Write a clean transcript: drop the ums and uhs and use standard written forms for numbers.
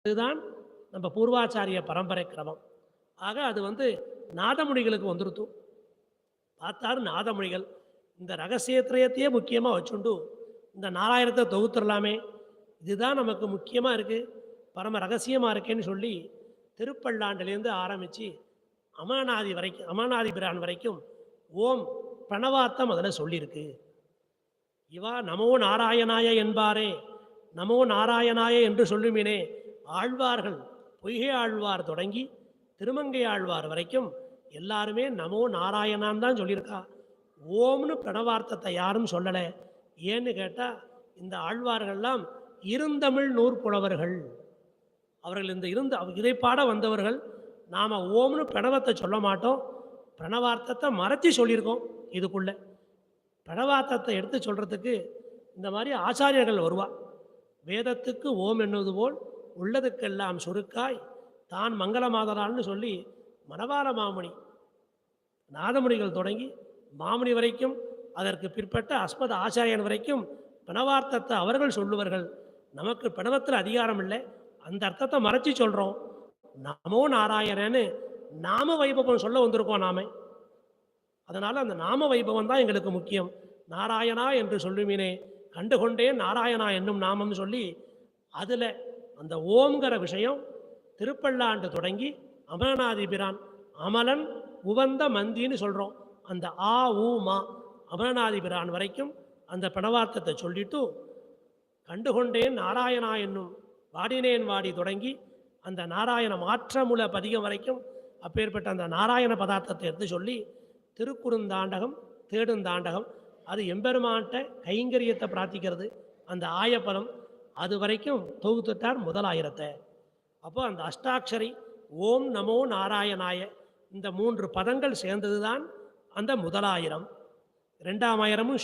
இதுதான் நம்ம பூர்வாச்சாரிய பரம்பரை கிரமம். ஆக அது நாதமுனிகளுக்கு வந்துருத்து. பார்த்தாரு நாதமுனிகள் இந்த ரகசியத்திரயத்தையே முக்கியமாக வச்சுண்டு இந்த நாலாயிரத்தை தொகுத்துடலாமே, இதுதான் நமக்கு முக்கியமாக இருக்குது, பரம ரகசியமாக இருக்கேன்னு சொல்லி திருப்பல்லாண்டிலேருந்து ஆரம்பித்து அமரநாதி வரைக்கும், அமரநாதி பிரான் வரைக்கும் ஓம் பிரணவார்த்தம் அதில் சொல்லியிருக்கு. இவா நமோ நாராயணாய என்பாரே, நமோ நாராயணாய என்று சொல்லுமினே. ஆழ்வார்கள், பொய்கை ஆழ்வார் தொடங்கி திருமங்கை ஆழ்வார் வரைக்கும் எல்லாருமே நமோ நாராயணான்னு தான் சொல்லியிருக்கா. ஓம்னு பிரணவார்த்தத்தை யாரும் சொல்லலை. ஏன்னு கேட்டால் இந்த ஆழ்வார்கள்லாம் இருந்தமிழ் நூற்புலவர்கள். அவர்கள் இதை பாட வந்தவர்கள். நாம் ஓம்னு பிரணவத்தை சொல்ல மாட்டோம், பிரணவார்த்தத்தை மறைச்சி சொல்லியிருக்கோம். இதுக்குள்ளே பிரணவார்த்தத்தை எடுத்து சொல்கிறதுக்கு இந்த மாதிரி ஆச்சாரியர்கள் வருவா. வேதத்துக்கு ஓம் என்னது போல் உள்ளதுக்கெல்லாம் சுருக்காய் தான் மங்களமாதலான்னு சொல்லி மணவாள மாமுனி, நாதமுனிகள் தொடங்கி மாமுனி வரைக்கும், அதற்கு பிற்பட்ட அஸ்மத ஆச்சாரியன் வரைக்கும் பிரணவார்த்தத்தை அவர்கள் சொல்லுவார்கள். நமக்கு பிரணவத்தில் அதிகாரம் இல்லை, அந்த அர்த்தத்தை மறைச்சி சொல்கிறோம். நமோ நாராயணன்னு நாம வைபவம் சொல்ல வந்திருக்கோம் நாம. அதனால் அந்த நாம வைபவம் தான் எங்களுக்கு முக்கியம். நாராயணா என்று சொல்லுமினே கண்டுகொண்டேன் நாராயணா என்னும் நாமம் சொல்லி அதில் அந்த ஓம்ங்கிற விஷயம் திருப்பல்லாண்டு தொடங்கி அமரநாதிபிரான் அமலன் உவந்த மந்தின்னு சொல்கிறோம். அந்த ஆ ஊ மா அமரநாதிபிரான் வரைக்கும் அந்த பிரணவார்த்தத்தை சொல்லிட்டு கண்டுகொண்டேன் நாராயணா என்னும் வாடினேன் வாடி தொடங்கி அந்த நாராயண மாற்றமுல பதிகம் வரைக்கும் அப்பேற்பட்ட அந்த நாராயண பதார்த்தத்தை எடுத்து சொல்லி திருக்குறுந்தாண்டகம் தேடுந்தாண்டகம், அது எம்பெருமான்கிட்ட கைங்கரியத்தை பிரார்த்திக்கிறது, அந்த ஆயப்பலம் அது வரைக்கும் தொகுத்துட்டார் முதலாயிரத்தை. அப்போ அந்த அஷ்டாட்சரி ஓம் நமோ நாராயணாய இந்த 3 பதங்கள் சேர்ந்தது தான் அந்த முதலாயிரம். 2ஆம் ஆயிரமும்